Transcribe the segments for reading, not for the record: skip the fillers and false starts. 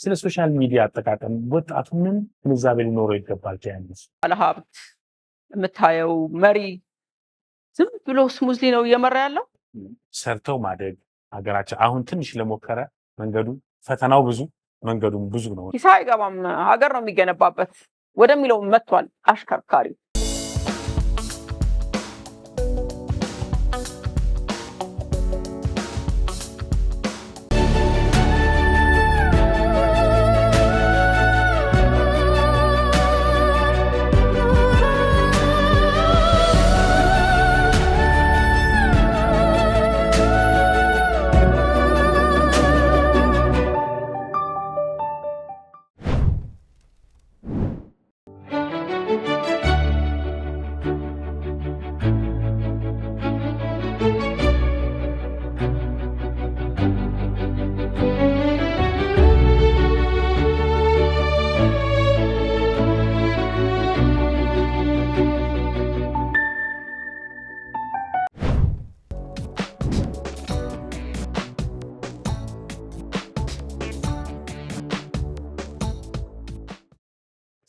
ስለ ሶሻል ሚዲያ አጠቃቀም ወጣቱ ምን ግንዛቤ ሊኖረው ይገባል? ያንስ ባለሀብት የምታየው መሪ ዝም ብሎ ስሙዝሊ ነው እየመራ ያለው። ሰርተው ማደግ ሀገራችን አሁን ትንሽ ለሞከረ መንገዱ ፈተናው ብዙ መንገዱም ብዙ ነው። ኪስ አይገባም ሀገር ነው የሚገነባበት ወደሚለው መጥቷል አሽከርካሪው።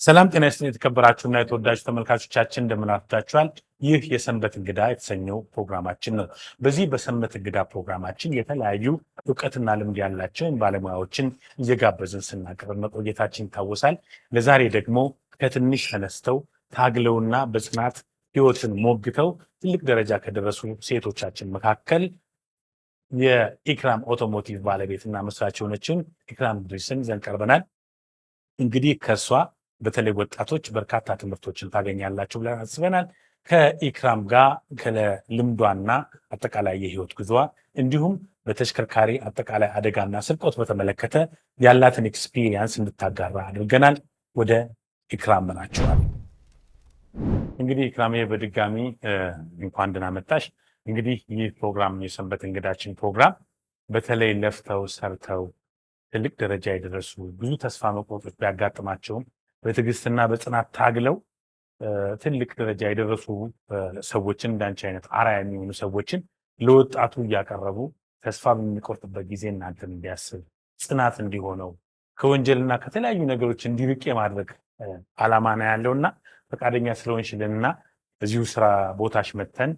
ሰላም ጤና ይስጥልኝ የተከበራችሁና የተወዳጁ ተመልካቾቻችን እንደምን አርፍዳችኋል። ይህ የሰንበት እንግዳ የተሰኘው ፕሮግራማችን ነው። በዚህ በሰንበት እንግዳ ፕሮግራማችን የተለያዩ እውቀትና ልምድ ያላቸውን ባለሙያዎችን እየጋበዝን ስናቀርብ መቆየታችን ይታወሳል። ለዛሬ ደግሞ ከትንሽ ተነስተው ታግለውና በጽናት ህይወትን ሞግተው ትልቅ ደረጃ ከደረሱ ሴቶቻችን መካከል የኢክራም አውቶሞቲቭ ባለቤትና መስራች የሆነችን ኢክራም ድሪስን ይዘን ቀርበናል። እንግዲህ ከሷ በተለይ ወጣቶች በርካታ ትምህርቶችን ታገኛላችሁ ብለን አስበናል። ከኢክራም ጋር ከልምዷና አጠቃላይ የህይወት ጉዞዋ እንዲሁም በተሽከርካሪ አጠቃላይ አደጋና ስርቆት በተመለከተ ያላትን ኤክስፒሪየንስ እንድታጋራ አድርገናል። ወደ ኢክራም መናችኋል። እንግዲህ ኢክራም በድጋሚ እንኳን ደህና መጣሽ። እንግዲህ ይህ ፕሮግራም የሰንበት እንግዳችን ፕሮግራም በተለይ ለፍተው ሰርተው ትልቅ ደረጃ የደረሱ ብዙ ተስፋ መቁረጦች ቢያጋጥማቸውም በትዕግስትና በጽናት ታግለው ትልቅ ደረጃ የደረሱ ሰዎችን እንዳንቺ አይነት አርአያ የሚሆኑ ሰዎችን ለወጣቱ እያቀረቡ ተስፋ በሚቆርጥበት ጊዜ እናንተን እንዲያስብ ጽናት እንዲሆነው ከወንጀልና ከተለያዩ ነገሮች እንዲርቅ የማድረግ ዓላማ ነው ያለውና ፈቃደኛ ስለሆንሽልንና እዚሁ ስራ ቦታሽ መተን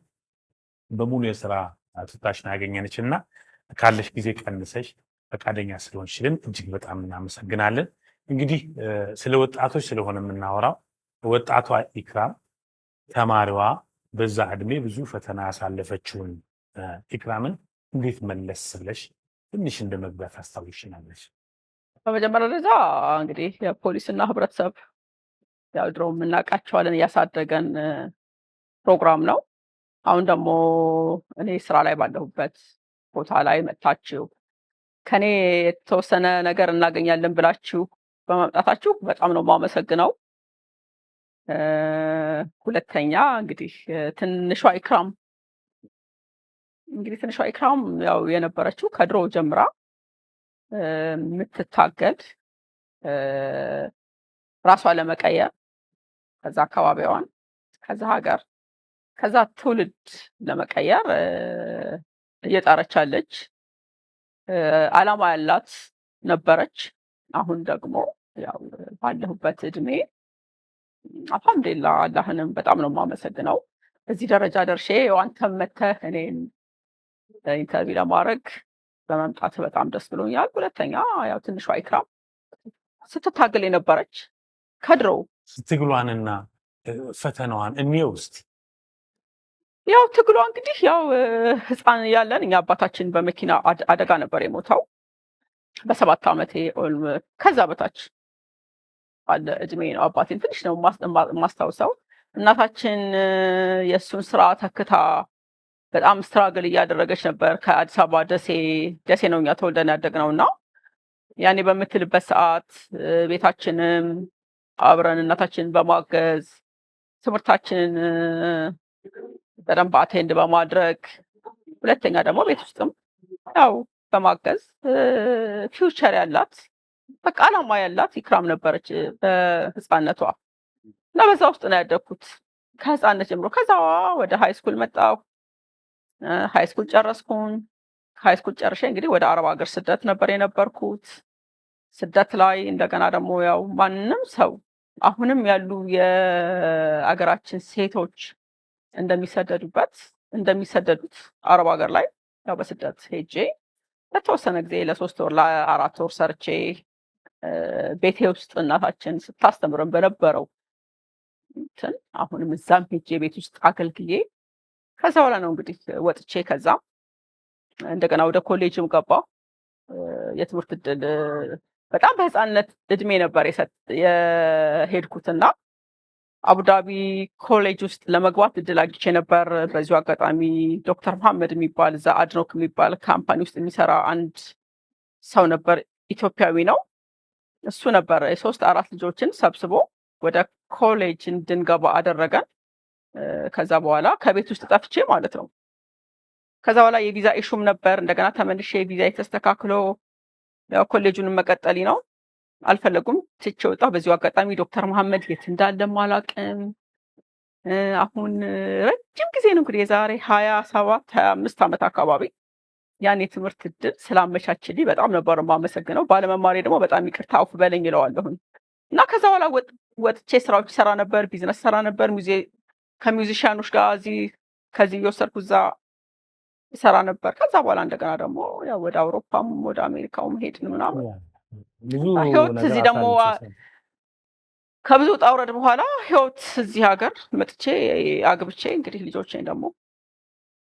በሙሉ የስራ ትታሽን ያገኘንችና ካለሽ ጊዜ ቀንሰሽ ፈቃደኛ ስለሆንሽልን እጅግ በጣም እናመሰግናለን። እንግዲህ ስለ ወጣቶች ስለሆነ የምናወራው ወጣቷ ኢክራም ተማሪዋ በዛ እድሜ ብዙ ፈተና ያሳለፈችውን ኢክራምን እንዴት መለስ ብለሽ ትንሽ እንደመግባት ታስታውሽናለሽ? በመጀመሪያ ደረጃ እንግዲህ የፖሊስና ህብረተሰብ ያው ድሮ የምናውቃቸዋለን ያሳደገን ፕሮግራም ነው። አሁን ደግሞ እኔ ስራ ላይ ባለሁበት ቦታ ላይ መጥታችሁ ከኔ የተወሰነ ነገር እናገኛለን ብላችሁ በመምጣታችሁ በጣም ነው የማመሰግነው። ሁለተኛ እንግዲህ ትንሿ ኢክራም ያው የነበረችው ከድሮ ጀምራ የምትታገል ራሷ ለመቀየር ከዛ አካባቢዋን ከዛ ሀገር ከዛ ትውልድ ለመቀየር እየጣረች ያለች ዓላማ ያላት ነበረች። አሁን ደግሞ ያው ባለሁበት እድሜ አልሐምዱሊላህ አላህንም በጣም ነው የማመሰግነው። እዚህ ደረጃ ደርሼ አንተም መተህ እኔን ኢንተርቪው ለማድረግ በመምጣት በጣም ደስ ብሎኛል። ሁለተኛ ያው ትንሿ ኢክራም ስትታገል የነበረች ከድሮ ትግሏንና ፈተናዋን እንየው እስቲ። ያው ትግሏ እንግዲህ ያው ህፃን ያለን እኛ አባታችን በመኪና አደጋ ነበር የሞተው በ7 ዓመቴ ከዛ በታች ባለ እድሜ ነው። አባቴን ትንሽ ነው ማስታውሰው። እናታችን የሱን ስራ ተክታ በጣም ስትራግል እያደረገች ነበር። ከአዲስ አበባ ደሴ ነው እኛ ተወልደን ያደግነውና ያኔ በምትልበት ሰዓት ቤታችንም አብረን እናታችንን በማገዝ ትምህርታችንን በደንብ አቴንድ በማድረግ ሁለተኛ ደግሞ ቤት ውስጥም ያው በማገዝ ፊውቸር ያላት በቃ ዓላማ ያላት ኢክራም ነበረች በህፃነቷ እና በዛ ውስጥ ነው ያደግኩት ከህፃነት ጀምሮ። ከዛ ወደ ሃይ ስኩል መጣሁ። ሃይ ስኩል ጨረስኩኝ። ሃይ ስኩል ጨርሼ እንግዲህ ወደ አረብ ሀገር ስደት ነበር የነበርኩት። ስደት ላይ እንደገና ደግሞ ያው ማንም ሰው አሁንም ያሉ የአገራችን ሴቶች እንደሚሰደዱት አረብ ሀገር ላይ ያው በስደት ሄጄ ለተወሰነ ጊዜ ለ3 ወር ለ4 ወር ሰርቼ ቤቴ ውስጥ እናታችን ስታስተምረን በነበረው እንትን አሁንም እዛም ሄጄ ቤት ውስጥ አገልግዬ ከዛ በኋላ ነው እንግዲህ ወጥቼ ከዛ እንደገና ወደ ኮሌጅም ገባሁ። የትምህርት እድል በጣም በህፃንነት እድሜ ነበር የሄድኩትና አቡዳቢ ኮሌጅ ውስጥ ለመግባት እድል አግኝቼ ነበር። በዚሁ አጋጣሚ ዶክተር መሐመድ የሚባል እዛ አድኖክ የሚባል ካምፓኒ ውስጥ የሚሰራ አንድ ሰው ነበር፣ ኢትዮጵያዊ ነው። እሱ ነበር የ3-4 ልጆችን ሰብስቦ ወደ ኮሌጅ እንድንገባ አደረገን። ከዛ በኋላ ከቤት ውስጥ ጠፍቼ ማለት ነው። ከዛ በኋላ የቪዛ ኢሹም ነበር። እንደገና ተመልሼ ቪዛ የተስተካክሎ ያው ኮሌጁን መቀጠሊ ነው አልፈለጉም፣ ትቼ ወጣሁ። በዚሁ አጋጣሚ ዶክተር መሐመድ የት እንዳለም አላውቅም። አሁን ረጅም ጊዜ ነው እንግዲህ የዛሬ 27-25 ዓመት አካባቢ ያን የትምህርት እድል ስላመቻችልኝ በጣም ነበር የማመሰግነው። ባለመማሬ ደግሞ በጣም ይቅርታ አውፍ በለኝ እለዋለሁኝ። እና ከዛ በኋላ ወጥቼ ስራዎች ሰራ ነበር፣ ቢዝነስ ሰራ ነበር። ከሚውዚሻኖች ጋር ከዚህ እየወሰድኩ እዛ ሰራ ነበር። ከዛ በኋላ እንደገና ደግሞ ያው ወደ አውሮፓም ወደ አሜሪካውም ሄድን ምናምን ህይወት እዚህ ደግሞ ከብዙ ውጣ ውረድ በኋላ ህይወት እዚህ ሀገር መጥቼ አግብቼ እንግዲህ ልጆቼን ደግሞ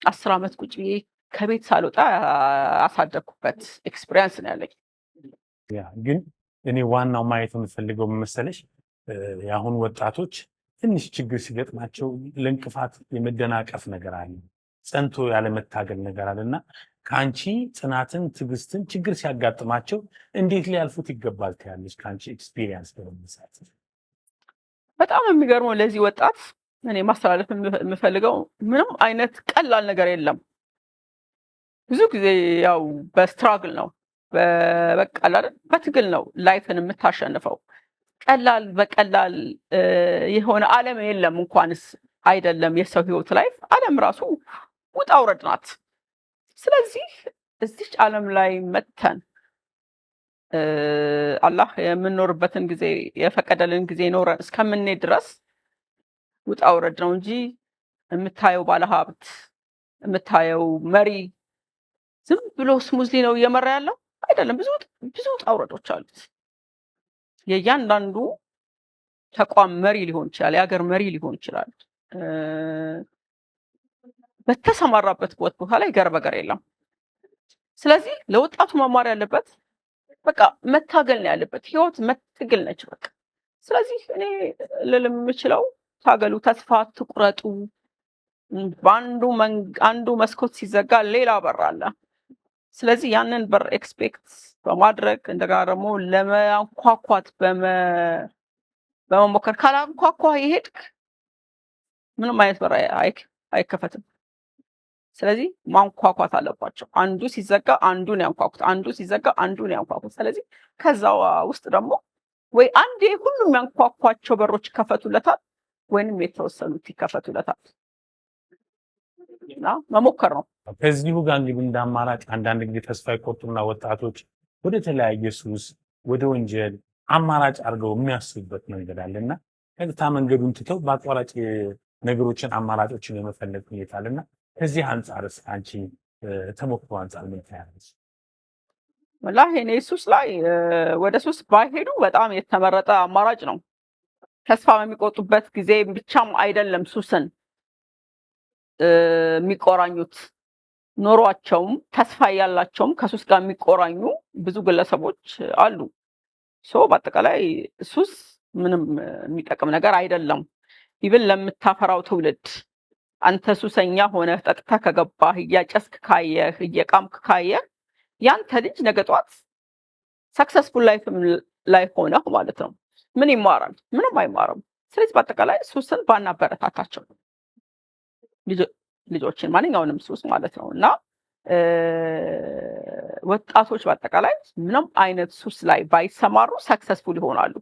10 ዓመት ቁጭ ብዬ ከቤት ሳልወጣ አሳደግኩበት ኤክስፒሪየንስ ነው ያለኝ። ግን እኔ ዋናው ማየት የምፈልገው መሰለሽ የአሁን ወጣቶች ትንሽ ችግር ሲገጥማቸው ለእንቅፋት የመደናቀፍ ነገር አለ፣ ጸንቶ ያለመታገል ነገር አለና ከአንቺ ጽናትን፣ ትዕግስትን ችግር ሲያጋጥማቸው እንዴት ሊያልፉት ይገባል ትያለሽ? ከአንቺ ኤክስፒሪየንስ በመነሳት በጣም የሚገርመው ለዚህ ወጣት እኔ ማስተላለፍ የምፈልገው ምንም አይነት ቀላል ነገር የለም። ብዙ ጊዜ ያው በስትራግል ነው በትግል ነው ላይፍን የምታሸንፈው። በቀላል የሆነ ዓለም የለም። እንኳንስ አይደለም የሰው ህይወት ላይፍ ዓለም ራሱ ውጣ ውረድ ናት። ስለዚህ እዚች ዓለም ላይ መተን አላህ የምንኖርበትን ጊዜ የፈቀደልን ጊዜ ኖረን እስከምንሄድ ድረስ ውጣ ውረድ ነው እንጂ የምታየው ባለሀብት የምታየው መሪ ዝም ብሎ ስሙዝሊ ነው እየመራ ያለው አይደለም። ብዙ ውጣ ውረዶች አሉት። የእያንዳንዱ ተቋም መሪ ሊሆን ይችላል፣ የሀገር መሪ ሊሆን ይችላል። በተሰማራበት ቦታ ላይ ገር በገር የለም። ስለዚህ ለወጣቱ መማር ያለበት በቃ መታገል ነው ያለበት። ህይወት መትግል ነች በቃ። ስለዚህ እኔ ልል የምችለው ታገሉ፣ ተስፋ አትቁረጡ። አንዱ መስኮት ሲዘጋ ሌላ በር አለ። ስለዚህ ያንን በር ኤክስፔክት በማድረግ እንደገና ደግሞ ለማንኳኳት በመሞከር ካላንኳኳ ይሄድክ ምንም አይነት በር አይከፈትም። ስለዚህ ማንኳኳት አለባቸው። አንዱ ሲዘጋ አንዱን ያንኳኩት፣ አንዱ ሲዘጋ አንዱን ያንኳኩት። ስለዚህ ከዛ ውስጥ ደግሞ ወይ አንዴ ሁሉም ያንኳኳቸው በሮች ይከፈቱለታል ወይንም የተወሰኑት ይከፈቱለታል እና መሞከር ነው። ከዚሁ ጋር እንግዲህ እንደ አማራጭ አንዳንድ ጊዜ ተስፋ ይቆርጡና ወጣቶች ወደ ተለያየ ሱስ፣ ወደ ወንጀል አማራጭ አድርገው የሚያስቡበት መንገድ አለና ቀጥታ መንገዱን ትተው በአቋራጭ ነገሮችን አማራጮችን የመፈለግ ሁኔታ አለና ከዚህ አንጻርስ አንቺ ተሞክሮ አንጻር ምን ታያለሽ? ወላሂ እኔ ሱስ ላይ ወደ ሱስ ባይሄዱ በጣም የተመረጠ አማራጭ ነው። ተስፋ በሚቆጡበት ጊዜ ብቻም አይደለም ሱስን የሚቆራኙት፣ ኖሯቸውም ተስፋ ያላቸውም ከሱስ ጋር የሚቆራኙ ብዙ ግለሰቦች አሉ። በአጠቃላይ ሱስ ምንም የሚጠቅም ነገር አይደለም። ይብን ለምታፈራው ትውልድ አንተ ሱሰኛ ሆነህ ጠጥተህ ከገባህ፣ እያጨስክ ካየህ፣ እየቃምክ ካየህ ያንተ ልጅ ነገ ጧት ሰክሰስፉል ላይ ሆነህ ማለት ነው ምን ይማራል? ምንም አይማርም። ስለዚህ በአጠቃላይ ሱስን ባናበረታታቸው ልጆችን ማንኛውንም ሱስ ማለት ነው እና ወጣቶች በአጠቃላይ ምንም አይነት ሱስ ላይ ባይሰማሩ ሰክሰስፉል ይሆናሉ።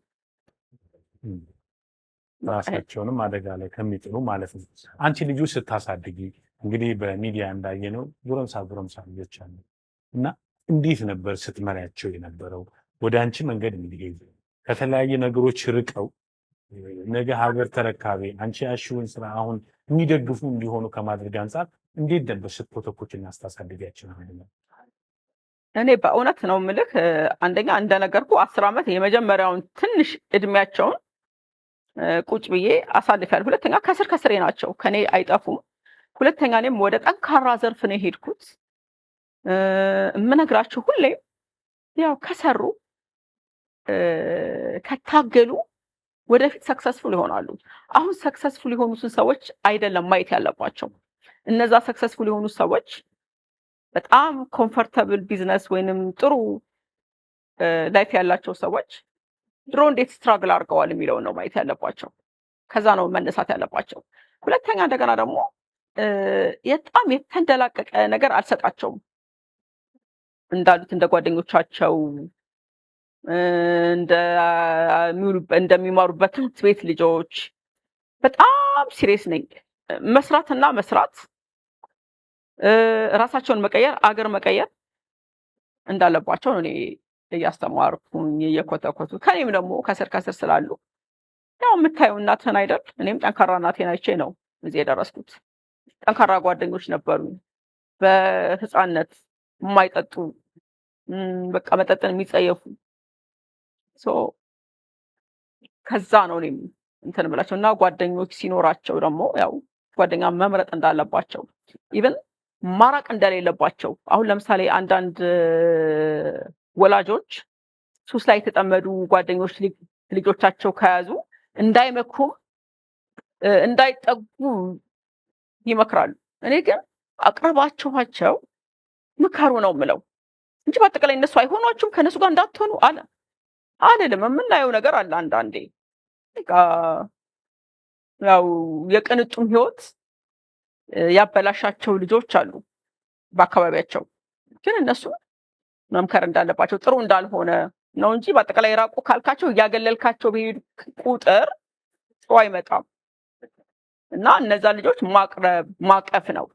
ራሳቸውንም አደጋ ላይ ከሚጥሉ ማለት ነው። አንቺ ልጁ ስታሳድጊ እንግዲህ በሚዲያ እንዳየነው ጎረምሳ ልጆች አሉ እና እንዴት ነበር ስትመሪያቸው የነበረው? ወደ አንቺ መንገድ እንዲገዙ ከተለያየ ነገሮች ርቀው ነገ ሀገር ተረካቢ አንቺ ያልሽውን ስራ አሁን የሚደግፉ እንዲሆኑ ከማድረግ አንጻር እንዴት ነበር ስትኮተኮችና ስታሳድጊያቸው ነው? እኔ በእውነት ነው የምልህ አንደኛ እንደነገርኩ 10 ዓመት የመጀመሪያውን ትንሽ እድሜያቸውን ቁጭ ብዬ አሳልፊያለሁ። ሁለተኛ ከስር ከስሬ ናቸው ከኔ አይጠፉም። ሁለተኛ እኔም ወደ ጠንካራ ዘርፍ ነው የሄድኩት። የምነግራቸው ሁሌም ያው ከሰሩ ከታገሉ ወደፊት ሰክሰስፉል ይሆናሉ። አሁን ሰክሰስፉል የሆኑትን ሰዎች አይደለም ማየት ያለባቸው። እነዛ ሰክሰስፉል የሆኑ ሰዎች በጣም ኮምፎርታብል ቢዝነስ ወይንም ጥሩ ላይፍ ያላቸው ሰዎች ድሮ እንዴት ስትራግል አድርገዋል የሚለውን ነው ማየት ያለባቸው። ከዛ ነው መነሳት ያለባቸው። ሁለተኛ እንደገና ደግሞ በጣም የተንደላቀቀ ነገር አልሰጣቸውም። እንዳሉት እንደ ጓደኞቻቸው እንደሚማሩበት ትምህርት ቤት ልጆች በጣም ሲሪየስ ነኝ። መስራትና መስራት ራሳቸውን መቀየር አገር መቀየር እንዳለባቸው ነው እኔ እያስተማርኩኝ እየኮተኮቱ ከኔም ደግሞ ከስር ከስር ስላሉ ያው የምታየው እናትህን አይደል? እኔም ጠንካራ እናቴን አይቼ ነው እዚህ የደረስኩት። ጠንካራ ጓደኞች ነበሩኝ። በህፃነት የማይጠጡ በቃ መጠጥን የሚጸየፉ ከዛ ነው እኔም እንትን ብላቸው እና ጓደኞች ሲኖራቸው ደግሞ ያው ጓደኛ መምረጥ እንዳለባቸው ኢቭን ማራቅ እንደሌለባቸው። አሁን ለምሳሌ አንዳንድ ወላጆች ሱስ ላይ የተጠመዱ ጓደኞች ልጆቻቸው ከያዙ እንዳይመክሩም እንዳይጠጉ ይመክራሉ። እኔ ግን አቅርባችኋቸው ምከሩ ነው የምለው እንጂ በአጠቃላይ እነሱ አይሆኗችሁም ከነሱ ጋር እንዳትሆኑ አልልም። የምናየው ነገር አለ አንዳንዴ ያው የቅንጡም ህይወት ያበላሻቸው ልጆች አሉ በአካባቢያቸው። ግን እነሱ መምከር እንዳለባቸው ጥሩ እንዳልሆነ ነው እንጂ በአጠቃላይ ራቁ ካልካቸው እያገለልካቸው በሄዱ ቁጥር ጥሩ አይመጣም። እና እነዛ ልጆች ማቅረብ ማቀፍ ነው።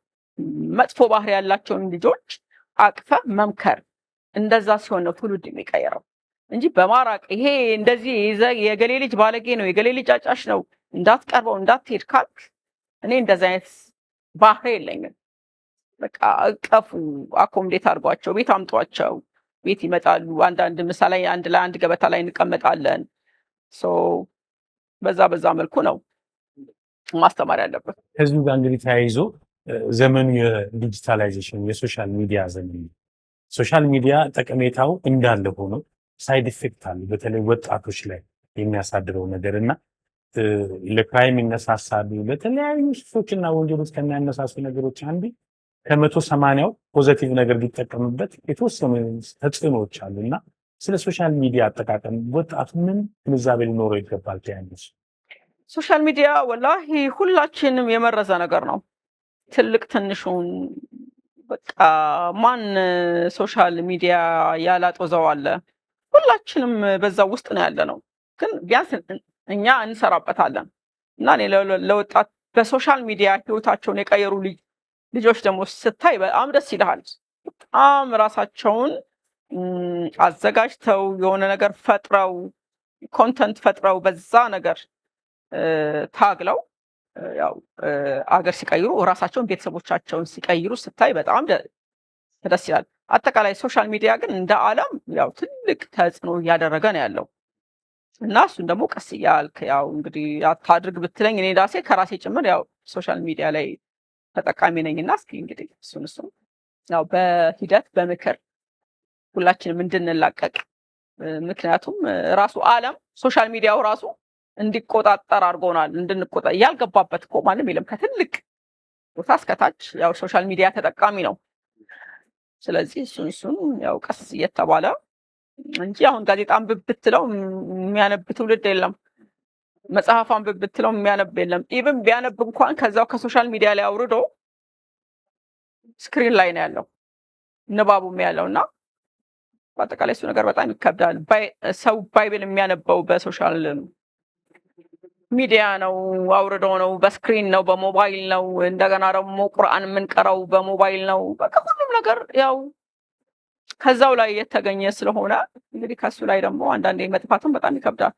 መጥፎ ባህሪ ያላቸውን ልጆች አቅፈ መምከር። እንደዛ ሲሆን ነው ትውልድ የሚቀየረው እንጂ በማራቅ ይሄ እንደዚህ የገሌ ልጅ ባለጌ ነው፣ የገሌ ልጅ አጫሽ ነው፣ እንዳትቀርበው እንዳትሄድ ካልክ እኔ እንደዛ አይነት ባህሪ የለኝም። በቃ አቀፉ፣ አኮምዴት አድርጓቸው፣ ቤት አምጧቸው፣ ቤት ይመጣሉ። አንዳንድ ምሳ ላይ አንድ ገበታ ላይ እንቀመጣለን። በዛ መልኩ ነው ማስተማር ያለበት። ከዚሁ ጋር እንግዲህ ተያይዞ ዘመኑ የዲጂታላይዜሽን የሶሻል ሚዲያ ዘመን ነው። ሶሻል ሚዲያ ጠቀሜታው እንዳለ ሆኖ ሳይድ ኢፌክት አለ፣ በተለይ ወጣቶች ላይ የሚያሳድረው ነገር እና ለክራይም ይነሳሳሉ። ለተለያዩ ሱሶችና ወንጀሎች ከሚያነሳሱ ነገሮች አንዱ ከ180ው ፖዘቲቭ ነገር ቢጠቀምበት የተወሰኑ ተጽዕኖዎች አሉ እና ስለ ሶሻል ሚዲያ አጠቃቀም ወጣቱ ምን ግንዛቤ ሊኖረው ይገባል ትያለሽ? ሶሻል ሚዲያ ወላሂ ሁላችንም የመረዘ ነገር ነው። ትልቅ ትንሹን በቃ ማን ሶሻል ሚዲያ ያላጦዘው አለ? ሁላችንም በዛ ውስጥ ነው ያለ ነው። ግን ቢያንስ እኛ እንሰራበታለን እና እኔ ለወጣት በሶሻል ሚዲያ ህይወታቸውን የቀየሩ ልጆች ደግሞ ስታይ በጣም ደስ ይልሃል። በጣም ራሳቸውን አዘጋጅተው የሆነ ነገር ፈጥረው ኮንተንት ፈጥረው በዛ ነገር ታግለው ያው አገር ሲቀይሩ ራሳቸውን ቤተሰቦቻቸውን ሲቀይሩ ስታይ በጣም ደስ ይላል። አጠቃላይ ሶሻል ሚዲያ ግን እንደ ዓለም ያው ትልቅ ተጽዕኖ እያደረገ ነው ያለው እና እሱን ደግሞ ቀስ እያልክ ያው እንግዲህ አታድርግ ብትለኝ እኔ ራሴ ከራሴ ጭምር ያው ሶሻል ሚዲያ ላይ ተጠቃሚ ነኝና እስኪ እንግዲህ እሱን ያው በሂደት በምክር ሁላችንም እንድንላቀቅ ምክንያቱም ራሱ ዓለም ሶሻል ሚዲያው ራሱ እንዲቆጣጠር አድርጎናል። ያልገባበት እኮ ማንም የለም ከትልቅ ቦታ እስከታች ያው ሶሻል ሚዲያ ተጠቃሚ ነው። ስለዚህ እሱን ያው ቀስ እየተባለ እንጂ አሁን ጋዜጣ አንብብ ብትለው የሚያነብ ትውልድ የለም። መጽሐፍ አንብብ ብትለው የሚያነብ የለም። ኢቭን ቢያነብ እንኳን ከዛው ከሶሻል ሚዲያ ላይ አውርዶ ስክሪን ላይ ነው ያለው ንባቡም ያለውና በአጠቃላይ እሱ ነገር በጣም ይከብዳል። ሰው ባይብል የሚያነበው በሶሻል ሚዲያ ነው፣ አውርዶ ነው፣ በስክሪን ነው፣ በሞባይል ነው። እንደገና ደግሞ ቁርአን የምንቀራው በሞባይል ነው። በቃ ሁሉም ነገር ያው ከዛው ላይ የተገኘ ስለሆነ እንግዲህ ከሱ ላይ ደግሞ አንዳንዴ መጥፋቱን በጣም ይከብዳል።